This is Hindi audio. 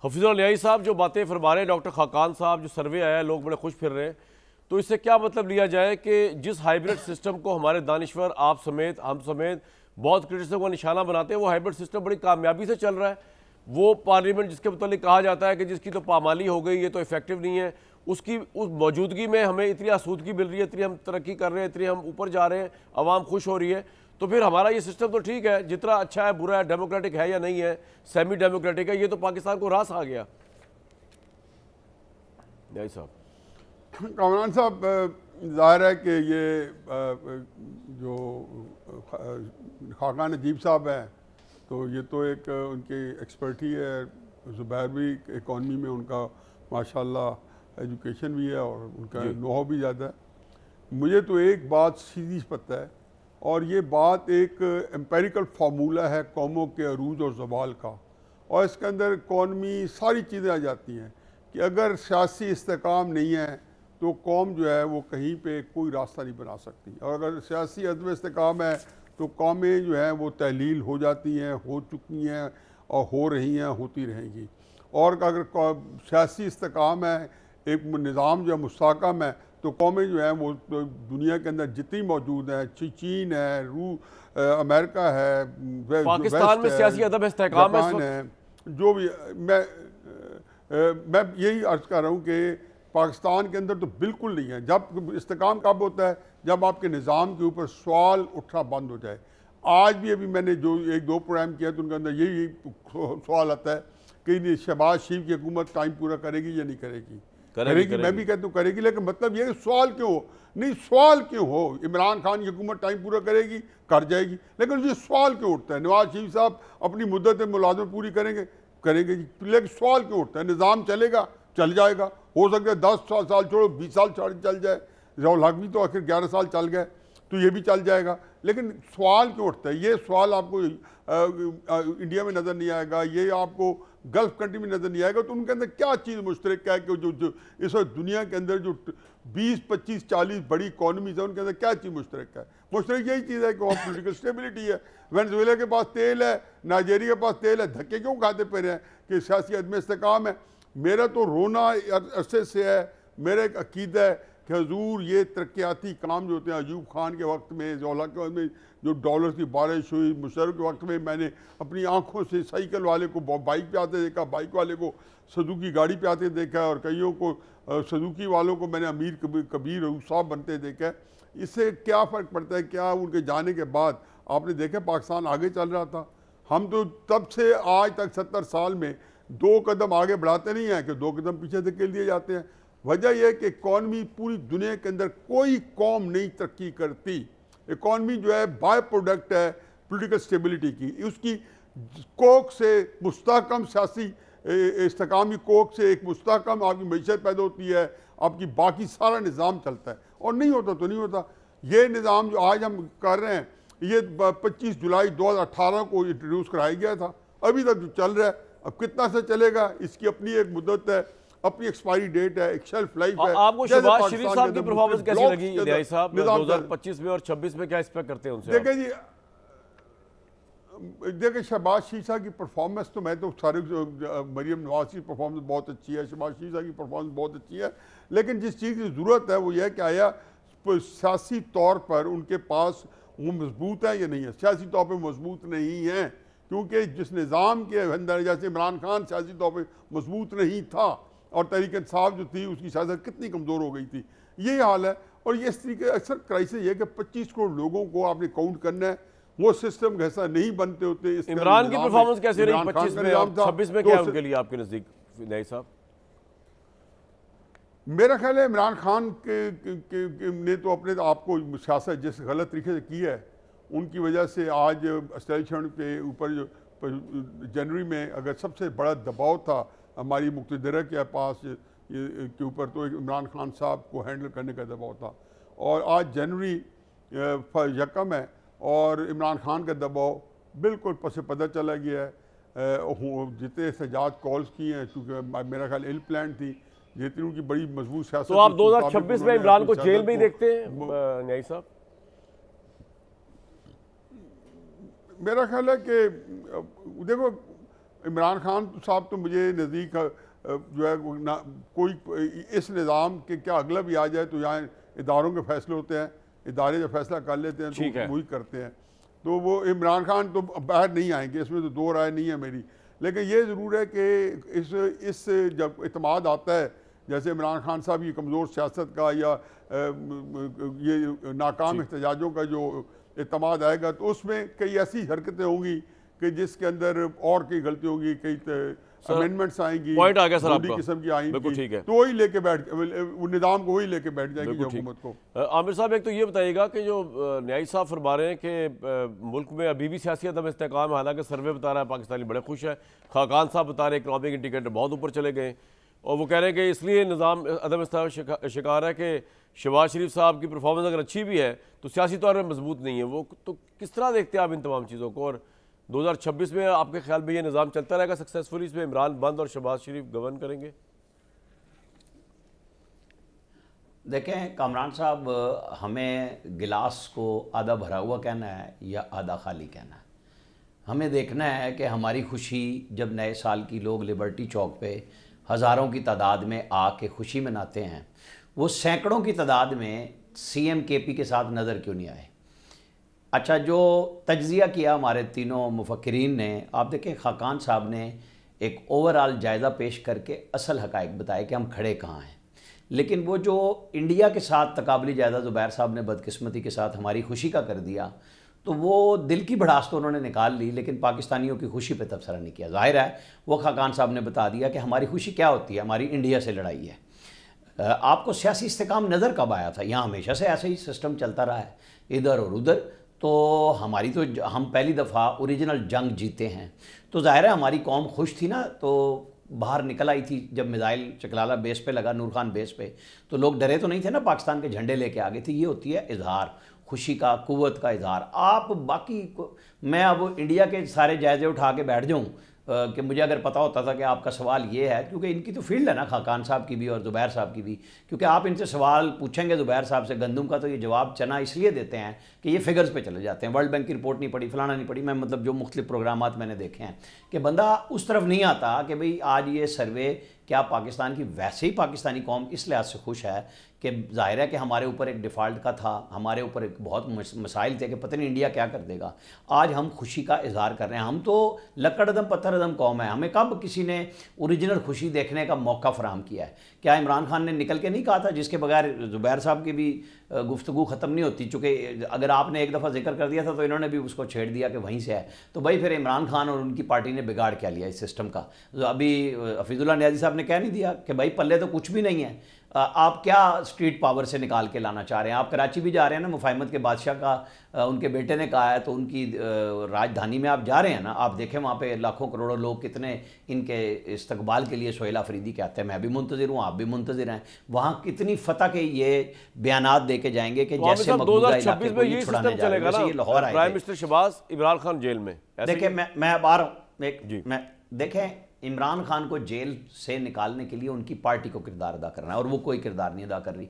हफीजुल न्याई साहब जो बातें फरमा रहे हैं, डॉक्टर खाकान साहब जो सर्वे आया है, लोग बड़े खुश फिर रहे हैं, तो इससे क्या मतलब लिया जाए कि जिस हाइब्रिड सिस्टम को हमारे दानिश्वर आप समेत हम समेत बहुत क्रिटिसिज्म का निशाना बनाते हैं, वो हाइब्रिड सिस्टम बड़ी कामयाबी से चल रहा है। वो पार्लियामेंट जिसके मतलब कहा जाता है कि जिसकी तो पामाली हो गई, ये तो इफेक्टिव नहीं है, उसकी उस मौजूदगी में हमें इतनी आसूदगी मिल रही है, इतनी हम तरक्की कर रहे हैं, इतनी हम ऊपर जा रहे हैं, अवाम खुश हो रही है, तो फिर हमारा ये सिस्टम तो ठीक है, जितना अच्छा है बुरा है, डेमोक्रेटिक है या नहीं है, सेमी डेमोक्रेटिक है, ये तो पाकिस्तान को रास आ गया। न्याई साहब, कामरान साहब, ज़ाहिर है कि ये जो खाकान नजीब साहब हैं, तो ये तो एक उनकी एक्सपर्टी है। ज़ुबैर भी इकॉनमी में उनका माशाल्लाह एजुकेशन भी है और उनका नोहा भी ज़्यादा है। मुझे तो एक बात सीधी पता है, और ये बात एक एम्पेरिकल फार्मूला है कौमों के अरूज और ज़वाल का, और इसके अंदर इकॉनमी सारी चीज़ें आ जाती हैं कि अगर सियासी इस्तेकाम नहीं है तो कौम जो है वो कहीं पे कोई रास्ता नहीं बना सकती, और अगर सियासी अदम इस्तेकाम है तो कौमें जो हैं वो तहलील हो जाती हैं, हो चुकी हैं और हो रही हैं, होती रहेंगी। और अगर सियासी इस्तेकाम है, एक निज़ाम जो है मुस्तहकम है, तो कौमें जो हैं वो तो दुनिया के अंदर जितनी मौजूद हैं, चीन है, अमेरिका है, पाकिस्तान में सियासी अदम इस्तेकाम है, जो भी मैं यही अर्ज कर रहा हूँ कि पाकिस्तान के अंदर तो बिल्कुल नहीं है। जब इस्तेकाम कब होता है, जब आपके निज़ाम के ऊपर सवाल उठना बंद हो जाए। आज भी अभी मैंने जो एक दो प्रोग्राम किया तो उनके अंदर यही सवाल आता है कि शहबाज शरीफ की हुकूमत टाइम पूरा करेगी या नहीं करेगी। मैं भी कहता हूँ करेगी, लेकिन मतलब ये सवाल क्यों हो, नहीं सवाल क्यों हो, इमरान खान की हुकूमत टाइम पूरा करेगी, कर जाएगी, लेकिन ये सवाल क्यों उठता है, नवाज शरीफ साहब अपनी मुद्दत मुलाजमत पूरी करेंगे जी, लेकिन सवाल क्यों उठता है, निज़ाम चलेगा, चल जाएगा, हो सकता है 10 साल छोड़ो 20 साल चल जाए, ज़ियाउल हक भी तो आखिर 11 साल चल गए, तो ये भी चल जाएगा, लेकिन सवाल क्यों उठता है। ये सवाल आपको इंडिया में नज़र नहीं आएगा, ये आपको गल्फ कंट्री में नज़र नहीं आएगा। तो उनके अंदर क्या चीज़ मुश्तरक है कि जो इस वक्त दुनिया के अंदर जो 20, 25, 40 बड़ी इकॉनमीज है, उनके अंदर क्या चीज़ मुश्तरक है। मुश्तरक यही चीज़ है कि वहाँ पोलिटिकल स्टेबिलिटी है। वेनेजुएला के पास तेल है, नाइजीरिया के पास तेल है, धक्के क्यों खाते फिर हैं कि सियासी अदम इस्तेकाम है। मेरा तो रोना अरसे से है, मेरा एक अकीदा है कि हजूर ये तरक्याती काम जो होते हैं, अयूब खान के वक्त में, ज़ियाउल हक के वक्त में जो डॉलर की बारिश हुई, मुशर्रफ के वक्त में मैंने अपनी आंखों से साइकिल वाले को बाइक पे आते देखा, बाइक वाले को सुजुकी गाड़ी पे आते देखा, और कईयों को सुजुकी वालों को मैंने अमीर कबीर साहब बनते देखा। इससे क्या फ़र्क पड़ता है, क्या उनके जाने के बाद आपने देखा पाकिस्तान आगे चल रहा था। हम तो तब से आज तक 70 साल में 2 कदम आगे बढ़ाते नहीं हैं कि 2 कदम पीछे धकेल दिए जाते हैं। वजह यह है कि इकॉनमी पूरी दुनिया के अंदर कोई कौम नहीं तरक्की करती। इकॉनमी जो है बाय प्रोडक्ट है पॉलिटिकल स्टेबिलिटी की, उसकी कोक से मुस्तहकम सियासी इस्तेकाम की कोक से एक मुस्तहकम आपकी मैशत पैदा होती है, आपकी बाकी सारा निज़ाम चलता है। और नहीं होता तो नहीं होता। ये निज़ाम जो आज हम कर रहे हैं, ये 25 जुलाई 2018 को इंट्रोड्यूस कराया गया था, अभी तक जो चल रहा है, अब कितना से चलेगा इसकी अपनी एक मुद्दत है, अपनी एक्सपायरी डेट है, एक शेल्फ लाइफ है। आपको शहबाज शरीफ साहब की परफॉर्मेंस कैसी लगी न्याई साहब 2025 में और 26 में, क्या एक्सपेक्ट करते हैं उनसे? देखिए शहबाज शरीफ साहब की परफॉर्मेंस तो मैं तो सारे मरीम नवाज की परफॉर्मेंस बहुत अच्छी है, शहबाज शरीफ साहब की परफॉर्मेंस बहुत अच्छी है, लेकिन जिस चीज़ की ज़रूरत है वो यह कि आया सियासी तौर पर उनके पास वो मजबूत है या नहीं है। सियासी तौर पर मजबूत नहीं है, क्योंकि जिस निज़ाम के अंदर, जैसे इमरान खान सियासी तौर पर मजबूत नहीं था और तहरीक इंसाफ जो थी उसकी सियासत कितनी कमज़ोर हो गई थी, यही हाल है। और ये इस तरीके अक्सर क्राइसिस ये कि 25 करोड़ लोगों को आपने काउंट करना है, वो सिस्टम ऐसा नहीं बनते होते। इमरान की परफॉर्मेंस कैसे रही 25 में और 26 में, क्या उनके लिए आपके नज़दीक न्याई साहब? मेरा ख्याल है इमरान खान ने तो अपने आप को सियासत जिस गलत तरीके से की है, उनकी वजह से आज एस्टेब्लिशमेंट के ऊपर जो जनवरी में अगर सबसे बड़ा दबाव था हमारी मुक़्तदरा के पास के ऊपर, तो इमरान खान साहब को हैंडल करने का दबाव था। और आज जनवरी यकम है और इमरान खान का दबाव बिल्कुल पसे पता चला गया है। जितने सजाद कॉल्स की हैं, चूँकि मेरा ख्याल इल प्लान थी, जितनी उनकी बड़ी मजबूत सियासत। तो आप 2026 में इमरान को जेल में ही देखते हैं न्याई साहब? मेरा ख्याल है कि देखो इमरान खान साहब तो मुझे नज़दीक जो है कोई इस निज़ाम के क्या अगला भी आ जाए तो यहाँ इदारों के फैसले होते हैं, इदारे जब फैसला कर लेते हैं तो वही करते हैं। तो वो इमरान खान तो बाहर नहीं आएंगे, इसमें तो दो राय नहीं है मेरी। लेकिन ये ज़रूर है कि इस जब इत्मीनान आता है, जैसे इमरान खान साहब की कमज़ोर सियासत का या ये नाकाम एहतजाजों का जो इत्मीनान आएगा, तो उसमें कई ऐसी हरकतें होंगी कि जिसके अंदर और कई गलती होगी, कई अमेंडमेंट्स आएंगी, पॉइंट आ गया सर आपका, किस्म की आएंगी, ठीक है। तो वही लेके बैठ वो निज़ाम को वही लेके बैठ जाएगी हुकूमत को। आमिर साहब, एक तो ये बताइएगा कि जो न्यायी साहब फरमा रहे हैं कि मुल्क में अभी भी सियासी अदम इस्तेकाम है, हालांकि सर्वे बता रहा है पाकिस्तानी बड़े खुश है। खाकान साहब बता रहे हैं इकनॉमिक इंडिकेटर बहुत ऊपर चले गए, और वो कह रहे हैं कि इसलिए निज़ाम अदम इस्तेकाम शिकार है कि शहबाज शरीफ साहब की परफॉर्मेंस अगर अच्छी भी है तो सियासी तौर पर मजबूत नहीं है वो। तो किस तरह देखते हैं आप इन तमाम चीज़ों को, और 2026 में आपके ख्याल में ये निज़ाम चलता रहेगा सक्सेसफुली, इसमें इमरान बंद और शहबाज शरीफ गवर्न करेंगे? देखें कामरान साहब, हमें गिलास को आधा भरा हुआ कहना है या आधा खाली कहना है। हमें देखना है कि हमारी खुशी जब नए साल की लोग लिबर्टी चौक पे हज़ारों की तादाद में आके खुशी मनाते हैं, वो सैकड़ों की तादाद में CM KP के साथ नज़र क्यों नहीं आए? अच्छा, जो तज्ज़िया किया हमारे तीनों मुफक्किरीन ने, आप देखें खाकान साहब ने एक ओवरऑल जायज़ा पेश करके असल हक़ाइक़ बताए कि हम खड़े कहाँ हैं। लेकिन वो जो इंडिया के साथ तकाबली जायज़ा ज़ुबैर साहब ने बदकिस्मती के साथ हमारी खुशी का कर दिया, तो वो दिल की भड़ास तो उन्होंने निकाल ली, लेकिन पाकिस्तानियों की खुशी पे तबसरा नहीं किया। ज़ाहिर है वो खाकान साहब ने बता दिया कि हमारी खुशी क्या होती है, हमारी इंडिया से लड़ाई है। आपको सियासी इस्तेकाम नज़र कब आया था? यहाँ हमेशा से ऐसे ही सिस्टम चलता रहा है, इधर और उधर। तो हमारी तो हम पहली दफ़ा ओरिजिनल जंग जीते हैं, तो ज़ाहिर है हमारी कौम खुश थी ना, तो बाहर निकल आई थी। जब मिसाइल चकलाला बेस पे लगा, नूर खान बेस पे, तो लोग डरे तो नहीं थे ना, पाकिस्तान के झंडे लेके आ गए थे। ये होती है इजहार, खुशी का, कुव्वत का इजहार। आप बाकी मैं अब इंडिया के सारे जायज़े उठा के बैठ जाऊँ कि मुझे अगर पता होता था कि आपका सवाल ये है, क्योंकि इनकी तो फील्ड है ना, खाकान साहब की भी और ज़ुबैर साहब की भी, क्योंकि आप इनसे सवाल पूछेंगे ज़ुबैर साहब से गंदम का, तो ये जवाब चना इसलिए देते हैं कि ये फिगर्स पे चले जाते हैं। वर्ल्ड बैंक की रिपोर्ट नहीं पढ़ी, फलाना नहीं पढ़ी, मैं मतलब जो मुख्तलिफ प्रोग्रामात मैंने देखे हैं कि बंदा उस तरफ नहीं आता कि भाई आज ये सर्वे क्या पाकिस्तान की, वैसे ही पाकिस्तानी कौम इस लिहाज से खुश है कि जाहिर है कि हमारे ऊपर एक डिफ़ॉल्ट का था, हमारे ऊपर एक बहुत मसाइल थे कि पता नहीं इंडिया क्या कर देगा। आज हम खुशी का इजहार कर रहे हैं। हम तो लकड़दम पत्थरदम कौम है, हमें कब किसी ने ओरिजिनल खुशी देखने का मौका फराहम किया है? क्या इमरान खान ने निकल के नहीं कहा था, जिसके बगैर ज़ुबैर साहब की भी गुफ्तगू ख़त्म नहीं होती, चूँकि अगर आपने एक दफ़ा जिक्र कर दिया था तो इन्होंने भी उसको छेड़ दिया कि वहीं से है। तो भाई फिर इमरान खान और उनकी पार्टी ने बिगाड़ क्या लिया इस सिस्टम का? अभी हफीजुल्लाह नियाज़ी साहब ने कह नहीं दिया कि भाई पल्ले तो कुछ भी नहीं है, आप क्या स्ट्रीट पावर से निकाल के लाना चाह रहे हैं? आप कराची भी जा रहे हैं ना, मुफाहिमत के बादशाह का उनके बेटे ने कहा है, तो उनकी राजधानी में आप जा रहे हैं ना, आप देखें वहाँ पे लाखों करोड़ों लोग कितने इनके इस्तकबाल के लिए सोहेल अफरीदी कहते हैं। मैं भी मुंतज़िर हूँ, आप भी मुंतज़िर हैं। वहाँ कितनी फतह के ये बयानात दे के जाएंगे कि जैसे 2026 में ये सिस्टम चलेगा ना, लाहौर आए prime minister Shahbaz, Imran Khan jail में। देखिए मैं अब आ रहा हूँ, मैं देखें इमरान खान को जेल से निकालने के लिए उनकी पार्टी को किरदार अदा करना है, और वो कोई किरदार नहीं अदा कर रही।